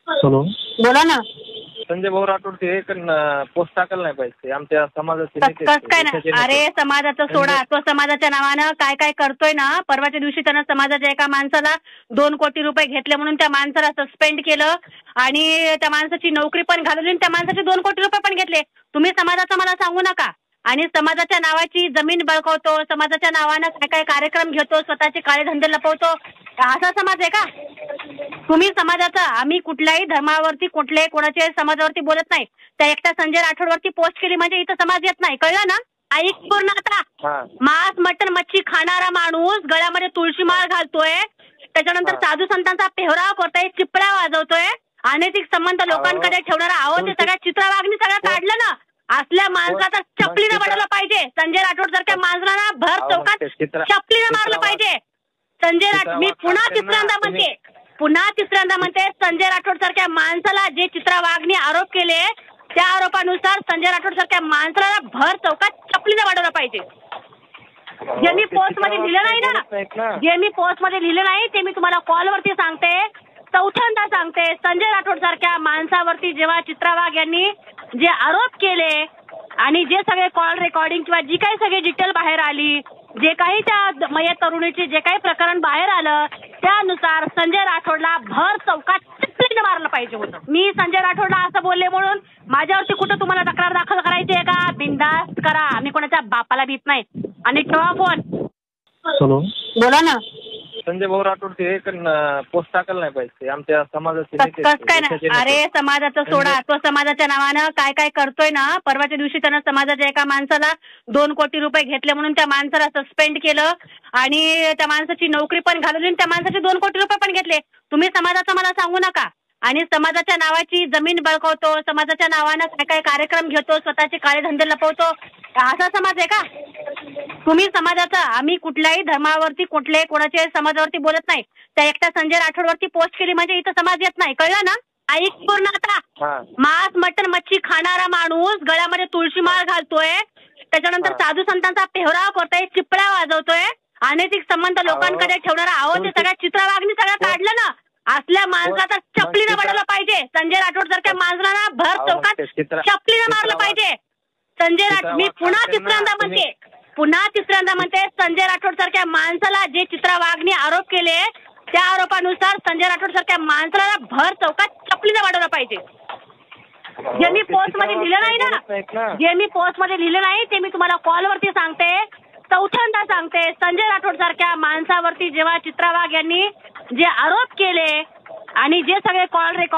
Hello, बोला ना. संजय भाऊ राठोड ते पोस्ट टाकायला नाही पाहिजे. आमच्या समाजाचे नेते कसं काय ना. देशाचे नेते. अरे समाजाचं सोडा, तो समाजाच्या नावानं काय काय करतोय ना. परवाच्या दिवशी त्यानं समाजाच्या एका माणसाला 2 कोटी रुपये घेतले म्हणून त्या माणसाला सस्पेंड केलं आणि त्या माणसाची नोकरी पण घालवली आणि त्या माणसाचे 2 कोटी रुपये पण घेतले. तुम्ही समाजाचं मला सांगू नका. आणि समाजाच्या नावाची जमीन बळकावतो, समाजाच्या नावानं काय काय कार्यक्रम घेतो, स्वतःचे काळे धंदे लपवतो. असा समाज आहे का तुम्ही समाजाचा? आम्ही कुठल्याही धर्मावरती कुठल्याही कोणाच्या समाजावरती बोलत नाही. त्या एकट्या संजय राठोडवरती पोस्ट केली म्हणजे इथं समाज येत नाही, कळलं ना? ऐक पूर्ण आता. मांस मटण मच्छी खाणारा माणूस गळ्यामध्ये तुळशी माळ घालतोय, त्याच्यानंतर साधू संतांचा पेहराव करतोय, चिपळ्या वाजवतोय, अनैतिक संबंध लोकांकडे ठेवणारा आहोत. ते सगळ्या चित्रवागणी सगळं काढलं ना. असल्या माणसाचा चपलीनं बनवलं पाहिजे. संजय राठोड सारख्या माणसाला भर चौकात चपलीनं मारलं पाहिजे. संजय राठोड, मी पुन्हा तिसऱ्यांदा म्हणते, संजय राठोड सारख्या माणसाला जे चित्रवागणी आरोप केले त्या आरोपानुसार संजय राठोड सारख्या माणसाला भर चौकात चपलीनं वाढवलं पाहिजे. जे मी पोस्टमध्ये लिहिलं नाही ना, जे मी पोस्टमध्ये लिहिलं नाही ते मी तुम्हाला कॉलवरती सांगते, चौथ्यांदा सांगते. संजय राठोड सारख्या माणसावरती जेव्हा चित्रा वाघ यांनी जे आरोप केले आणि जे सगळे कॉल रेकॉर्डिंग किंवा जी काही सगळी डिटेल बाहेर आली, जे काही त्या मयत तरुणीचे जे काही प्रकरण बाहेर आलं, त्यानुसार संजय राठोडला भर चौकात चपलीनं मारलं पाहिजे होतं. मी संजय राठोडला असं बोलले म्हणून माझ्यावरती कुठं तुम्हाला तक्रार दाखल करायची आहे का? बिनधास्त करा. मी कोणाच्या बापाला भीत नाही. आणि ठेवा फोन. हॅलो, बोला ना. संजय भाऊ राठोड ते पोस्ट टाकायला नाही पाहिजे. आमच्या समाजाचे नेते. कसं काय ना. अरे समाजाचं सोडा, तो समाजाच्या नावानं काय काय करतोय ना. परवाच्या दिवशी त्यानं समाजाच्या एका माणसाला 2 कोटी रुपये घेतले म्हणून त्या माणसाला सस्पेंड केलं आणि त्या माणसाची नोकरी पण घालवली आणि त्या माणसाचे 2 कोटी रुपये पण घेतले. तुम्ही समाजाचं मला सांगू नका. आणि समाजाच्या नावाची जमीन बळकावतो, समाजाच्या नावानं काय काय कार्यक्रम घेतो, स्वतःचे काळे धंदे लपवतो. असा समाज आहे का तुम्ही समाजाचा? आम्ही कुठल्याही धर्मावरती कुठल्याही कोणाच्या समाजावरती बोलत नाही. त्या एकट्या संजय राठोडवरती पोस्ट केली म्हणजे इथं समाज येत नाही, कळलं ना? ऐक पूर्ण आता. मांस मटण मच्छी खाणारा माणूस गळ्यामध्ये तुळशी माळ घालतोय, त्याच्यानंतर साधू संतांचा पेहराव करतोय, चिपळ्या वाजवतोय, अनैतिक संबंध लोकांकडे ठेवणारा आहोत. ते सगळ्या चित्रवागणी सगळं काढलं ना. असल्या माणसाचा चपलीनं बनवलं पाहिजे. संजय राठोड सारख्या माणसाला भर चौकात चपलीनं मारलं पाहिजे. संजय राठोड, मी पुन्हा तिसऱ्यांदा म्हणते, संजय राठोड सारख्या माणसाला जे चित्रवागणी आरोप केले त्या आरोपानुसार संजय राठोड सारख्या माणसाला भर चौकात चपलीनं वाढवलं पाहिजे. जे मी पोस्टमध्ये लिहिलं नाही ना, जे मी पोस्टमध्ये लिहिलं नाही ते मी तुम्हाला कॉलवरती सांगते, चौथ्यांदा सांगते. संजय राठोड सारख्या माणसावरती जेव्हा चित्रा वाघ यांनी जे आरोप केले आणि जे सगळे कॉल रेकॉर्ड